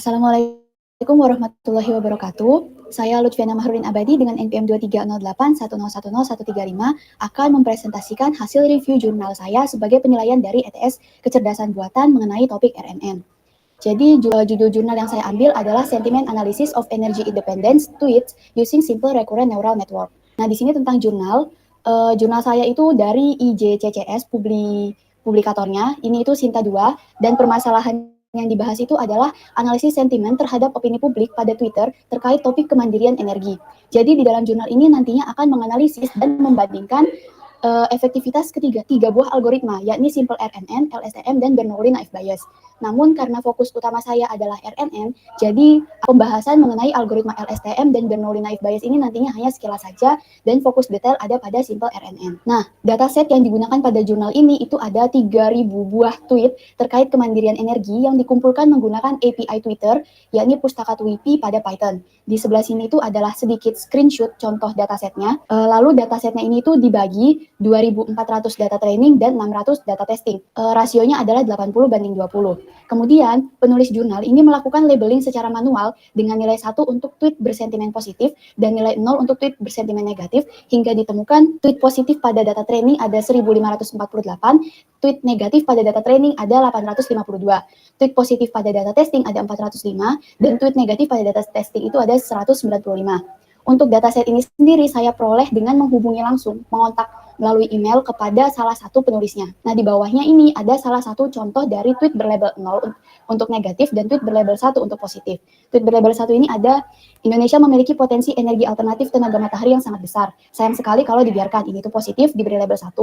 Assalamualaikum warahmatullahi wabarakatuh. Saya Lutfiana Mahrudin Abadi dengan NPM 230810100135 akan mempresentasikan hasil review jurnal saya sebagai penilaian dari ETS Kecerdasan Buatan mengenai topik RNN. Jadi judul jurnal yang saya ambil adalah Sentiment Analysis of Energy Independence Tweets Using Simple Recurrent Neural Network. Nah, di sini tentang jurnal. Jurnal saya itu dari IJCCS, publikatornya. Ini itu Sinta 2, dan permasalahan yang dibahas itu adalah analisis sentimen terhadap opini publik pada Twitter terkait topik kemandirian energi. Jadi di dalam jurnal ini nantinya akan menganalisis dan membandingkan efektivitas tiga buah algoritma, yakni Simple RNN, LSTM, dan Bernoulli Naive Bayes. Namun karena fokus utama saya adalah RNN, jadi pembahasan mengenai algoritma LSTM dan Bernoulli Naive Bayes ini nantinya hanya sekilas saja, dan fokus detail ada pada Simple RNN. Nah, dataset yang digunakan pada jurnal ini itu ada 3.000 buah tweet terkait kemandirian energi yang dikumpulkan menggunakan API Twitter, yakni Pustaka Tweepy pada Python. Di sebelah sini itu adalah sedikit screenshot contoh datasetnya. Lalu datasetnya ini itu dibagi 2.400 data training dan 600 data testing. Rasionya adalah 80:20. Kemudian, penulis jurnal ini melakukan labeling secara manual dengan nilai 1 untuk tweet bersentimen positif dan nilai 0 untuk tweet bersentimen negatif, hingga ditemukan tweet positif pada data training ada 1.548, tweet negatif pada data training ada 852, tweet positif pada data testing ada 405, dan tweet negatif pada data testing itu ada 195. Untuk dataset ini sendiri saya peroleh dengan menghubungi langsung, mengontak melalui email kepada salah satu penulisnya. Nah, di bawahnya ini ada salah satu contoh dari tweet berlabel 0 untuk negatif dan tweet berlabel 1 untuk positif. Tweet berlabel 1 ini ada, Indonesia memiliki potensi energi alternatif tenaga matahari yang sangat besar. Sayang sekali kalau dibiarkan. Ini tuh positif, diberi label 1.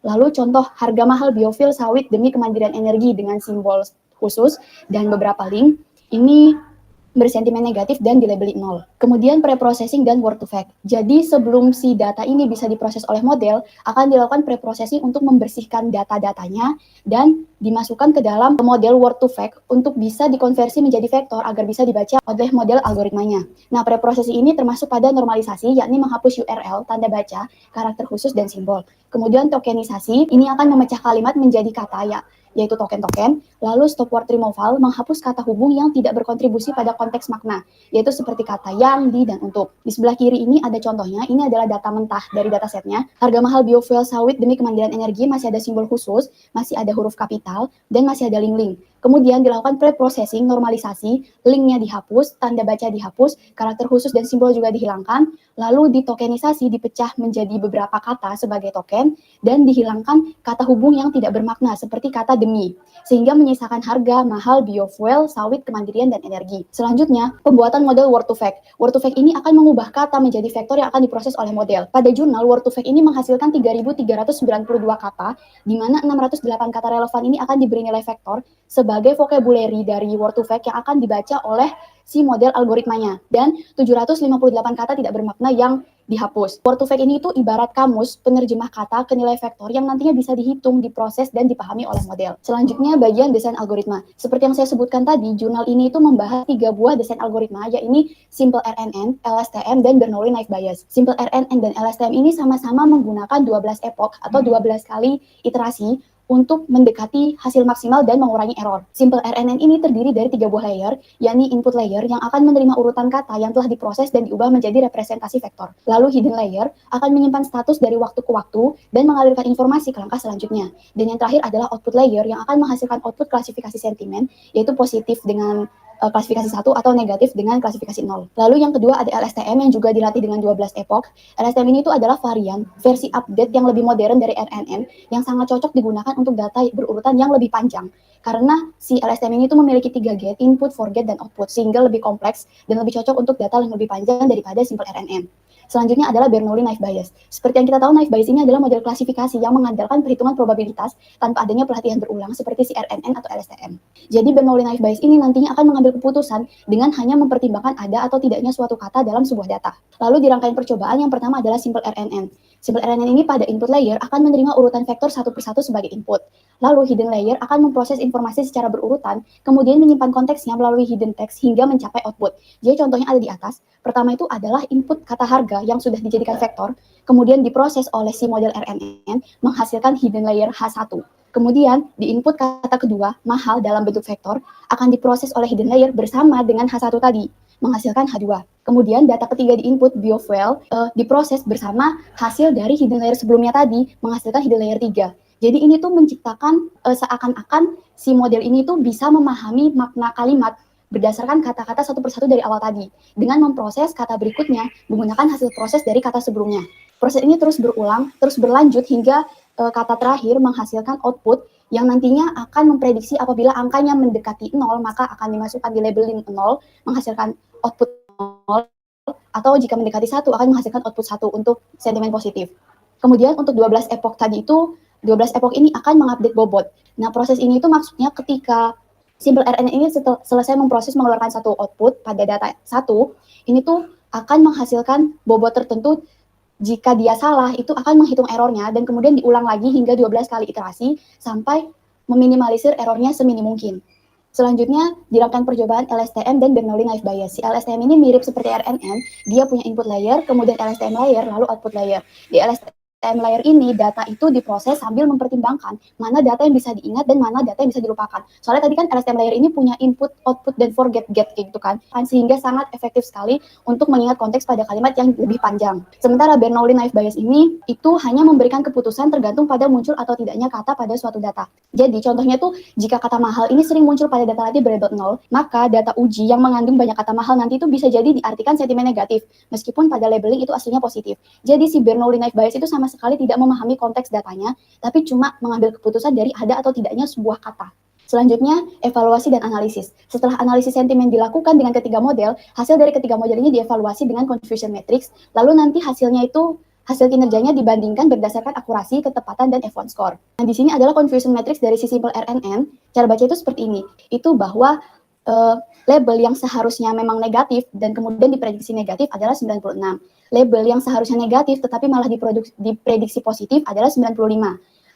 Lalu contoh harga mahal biofuel sawit demi kemandirian energi dengan simbol khusus dan beberapa link. Ini bersentimen negatif dan dilabeli 0. Kemudian preprocessing dan word to fact. Jadi sebelum si data ini bisa diproses oleh model, akan dilakukan preprocessing untuk membersihkan data-datanya dan dimasukkan ke dalam model word to fact untuk bisa dikonversi menjadi vektor agar bisa dibaca oleh model algoritmanya. Nah, preprocessing ini termasuk pada normalisasi, yakni menghapus URL, tanda baca, karakter khusus, dan simbol. Kemudian tokenisasi, ini akan memecah kalimat menjadi kata yaitu token-token. Lalu stop word removal, menghapus kata hubung yang tidak berkontribusi pada konteks makna, yaitu seperti kata yang, di, dan untuk. Di sebelah kiri ini ada contohnya. Ini adalah data mentah dari datasetnya. Harga mahal biofuel sawit demi kemandirian energi, masih ada simbol khusus, masih ada huruf kapital, dan masih ada link-link. Kemudian dilakukan preprocessing, normalisasi, linknya dihapus, tanda baca dihapus, karakter khusus dan simbol juga dihilangkan, lalu ditokenisasi, dipecah menjadi beberapa kata sebagai token, dan dihilangkan kata hubung yang tidak bermakna seperti kata demi, sehingga menyisakan harga mahal biofuel sawit kemandirian dan energi. Selanjutnya, pembuatan model word to fact. Word to fact ini akan mengubah kata menjadi vektor yang akan diproses oleh model. Pada jurnal, word to fact ini menghasilkan 3.392 kata, di mana 608 kata relevan ini akan diberi nilai vektor sebagai vocabulary dari word to fact yang akan dibaca oleh si model algoritmanya, dan 758 kata tidak bermakna yang dihapus. Word to fact ini itu ibarat kamus penerjemah kata ke nilai vektor yang nantinya bisa dihitung, diproses, dan dipahami oleh model. Selanjutnya bagian desain algoritma. Seperti yang saya sebutkan tadi, jurnal ini itu membahas 3 buah desain algoritma, yaitu Simple RNN, LSTM, dan Bernoulli Naive Bayes. Simple RNN dan LSTM ini sama-sama menggunakan 12 epoch atau 12 kali iterasi untuk mendekati hasil maksimal dan mengurangi error. Simple RNN ini terdiri dari 3 buah layer, yakni input layer yang akan menerima urutan kata yang telah diproses dan diubah menjadi representasi vektor. Lalu hidden layer akan menyimpan status dari waktu ke waktu dan mengalirkan informasi ke langkah selanjutnya. Dan yang terakhir adalah output layer yang akan menghasilkan output klasifikasi sentimen, yaitu positif dengan klasifikasi 1 atau negatif dengan klasifikasi 0. Lalu yang kedua ada LSTM yang juga dilatih dengan 12 epoch. LSTM ini itu adalah varian versi update yang lebih modern dari RNN yang sangat cocok digunakan untuk data berurutan yang lebih panjang. Karena si LSTM ini itu memiliki 3 get, input, forget, dan output, sehingga lebih kompleks dan lebih cocok untuk data yang lebih panjang daripada Simple RNN. Selanjutnya adalah Bernoulli Naive Bayes. Seperti yang kita tahu, Naive Bayes ini adalah model klasifikasi yang mengandalkan perhitungan probabilitas tanpa adanya pelatihan berulang seperti si RNN atau LSTM. Jadi Bernoulli Naive Bayes ini nantinya akan mengambil keputusan dengan hanya mempertimbangkan ada atau tidaknya suatu kata dalam sebuah data. Lalu di rangkaian percobaan yang pertama adalah Simple RNN. Simple RNN ini pada input layer akan menerima urutan vektor satu persatu sebagai input. Lalu hidden layer akan memproses informasi secara berurutan, kemudian menyimpan konteksnya melalui hidden text hingga mencapai output. Jadi contohnya ada di atas. Pertama itu adalah input kata harga yang sudah dijadikan vektor, kemudian diproses oleh si model RNN menghasilkan hidden layer H1. Kemudian di input kata kedua, mahal dalam bentuk vektor, akan diproses oleh hidden layer bersama dengan H1 tadi, menghasilkan H2. Kemudian data ketiga di input biofuel diproses bersama hasil dari hidden layer sebelumnya tadi, menghasilkan hidden layer 3. Jadi ini tuh menciptakan seakan-akan si model ini tuh bisa memahami makna kalimat berdasarkan kata-kata satu persatu dari awal tadi, dengan memproses kata berikutnya menggunakan hasil proses dari kata sebelumnya. Proses ini terus berulang, terus berlanjut hingga kata terakhir menghasilkan output yang nantinya akan memprediksi apabila angkanya mendekati 0, maka akan dimasukkan di labelin 0, menghasilkan output 0, atau jika mendekati 1 akan menghasilkan output 1 untuk sentimen positif. Kemudian untuk 12 epoch tadi itu, 12 epoch ini akan mengupdate bobot. Nah, proses ini itu maksudnya ketika simple RNN ini selesai memproses mengeluarkan satu output pada data 1, ini tuh akan menghasilkan bobot tertentu. Jika dia salah, itu akan menghitung errornya dan kemudian diulang lagi hingga 12 kali iterasi sampai meminimalisir errornya seminim mungkin. Selanjutnya, di rangkaian percobaan LSTM dan Bernoulli Naive Bayes. Si LSTM ini mirip seperti RNN, dia punya input layer, kemudian LSTM layer, lalu output layer. Di LSTM layer ini, data itu diproses sambil mempertimbangkan mana data yang bisa diingat dan mana data yang bisa dilupakan. Soalnya tadi kan LSTM layer ini punya input, output, dan forget get gitu kan. Sehingga sangat efektif sekali untuk mengingat konteks pada kalimat yang lebih panjang. Sementara Bernoulli Naive Bayes ini, itu hanya memberikan keputusan tergantung pada muncul atau tidaknya kata pada suatu data. Jadi contohnya tuh, jika kata mahal ini sering muncul pada data tadi berlabel 0, maka data uji yang mengandung banyak kata mahal nanti itu bisa jadi diartikan sentimen negatif, meskipun pada labeling itu aslinya positif. Jadi si Bernoulli Naive Bayes itu sama sekali tidak memahami konteks datanya, tapi cuma mengambil keputusan dari ada atau tidaknya sebuah kata. Selanjutnya, evaluasi dan analisis. Setelah analisis sentimen dilakukan dengan ketiga model, hasil dari ketiga model ini dievaluasi dengan confusion matrix, lalu nanti hasilnya itu hasil kinerjanya dibandingkan berdasarkan akurasi, ketepatan, dan F1 score. Nah, di sini adalah confusion matrix dari si simple RNN. Cara baca itu seperti ini. Itu bahwa label yang seharusnya memang negatif dan kemudian diprediksi negatif adalah 96. Label yang seharusnya negatif tetapi malah diprediksi positif adalah 95.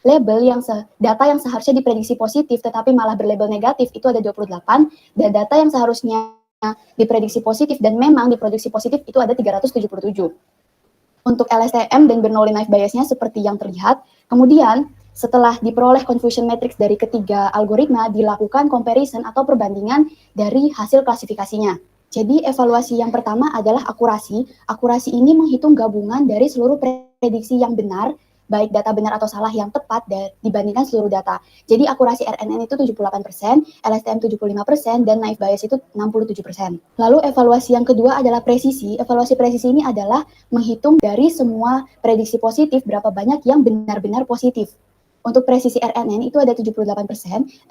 Label yang data yang seharusnya diprediksi positif tetapi malah berlabel negatif itu ada 28, dan data yang seharusnya diprediksi positif dan memang diprediksi positif itu ada 377. Untuk LSTM dan Bernoulli Naive Bayes-nya seperti yang terlihat. Kemudian setelah diperoleh confusion matrix dari ketiga algoritma, dilakukan comparison atau perbandingan dari hasil klasifikasinya. Jadi evaluasi yang pertama adalah akurasi. Akurasi ini menghitung gabungan dari seluruh prediksi yang benar, baik data benar atau salah yang tepat dibandingkan seluruh data. Jadi akurasi RNN itu 78%, LSTM 75%, dan Naive Bayes itu 67%. Lalu evaluasi yang kedua adalah presisi. Evaluasi presisi ini adalah menghitung dari semua prediksi positif berapa banyak yang benar-benar positif. Untuk presisi RNN itu ada 78%,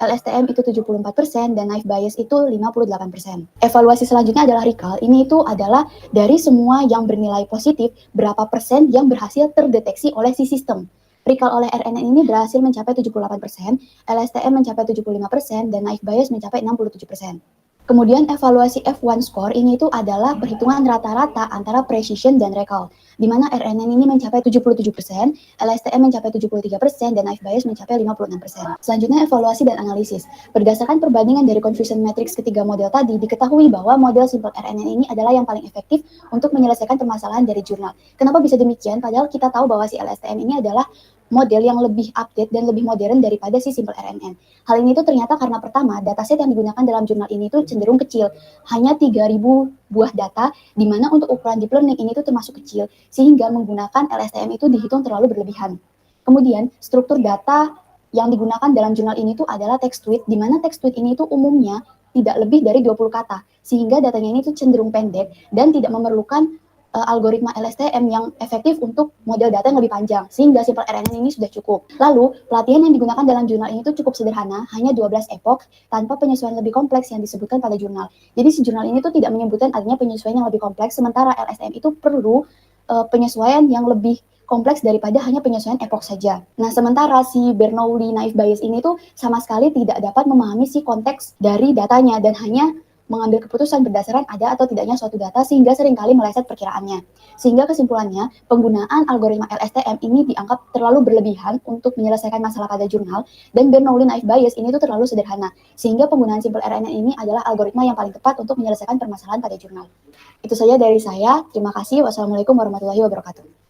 LSTM itu 74%, dan Naive Bayes itu 58%. Evaluasi selanjutnya adalah recall. Ini itu adalah dari semua yang bernilai positif, berapa persen yang berhasil terdeteksi oleh si sistem. Recall oleh RNN ini berhasil mencapai 78%, LSTM mencapai 75%, dan Naive Bayes mencapai 67%. Kemudian evaluasi F1 score ini itu adalah perhitungan rata-rata antara precision dan recall, di mana RNN ini mencapai 77%, LSTM mencapai 73%, dan Naive Bayes mencapai 56%. Selanjutnya evaluasi dan analisis. Berdasarkan perbandingan dari confusion matrix ketiga model tadi, diketahui bahwa model simple RNN ini adalah yang paling efektif untuk menyelesaikan permasalahan dari jurnal. Kenapa bisa demikian? Padahal kita tahu bahwa si LSTM ini adalah model yang lebih update dan lebih modern daripada si simple RNN. Hal ini tuh ternyata karena pertama, dataset yang digunakan dalam jurnal ini tuh cenderung kecil, hanya 3.000 buah data, di mana untuk ukuran deep learning ini tuh termasuk kecil, sehingga menggunakan LSTM itu dihitung terlalu berlebihan. Kemudian, struktur data yang digunakan dalam jurnal ini tuh adalah text tweet, di mana text tweet ini tuh umumnya tidak lebih dari 20 kata, sehingga datanya ini tuh cenderung pendek dan tidak memerlukan algoritma LSTM yang efektif untuk model data yang lebih panjang, sehingga simple RNN ini sudah cukup. Lalu, pelatihan yang digunakan dalam jurnal ini tuh cukup sederhana, hanya 12 epoch, tanpa penyesuaian lebih kompleks yang disebutkan pada jurnal. Jadi si jurnal ini tuh tidak menyebutkan adanya penyesuaian yang lebih kompleks, sementara LSTM itu perlu penyesuaian yang lebih kompleks daripada hanya penyesuaian epoch saja. Nah, sementara si Bernoulli Naive Bayes ini tuh sama sekali tidak dapat memahami si konteks dari datanya dan hanya mengambil keputusan berdasarkan ada atau tidaknya suatu data sehingga seringkali meleset perkiraannya. Sehingga kesimpulannya, penggunaan algoritma LSTM ini dianggap terlalu berlebihan untuk menyelesaikan masalah pada jurnal, dan Bernoulli naive Bayes ini tuh terlalu sederhana. Sehingga penggunaan simple RNN ini adalah algoritma yang paling tepat untuk menyelesaikan permasalahan pada jurnal. Itu saja dari saya. Terima kasih. Wassalamualaikum warahmatullahi wabarakatuh.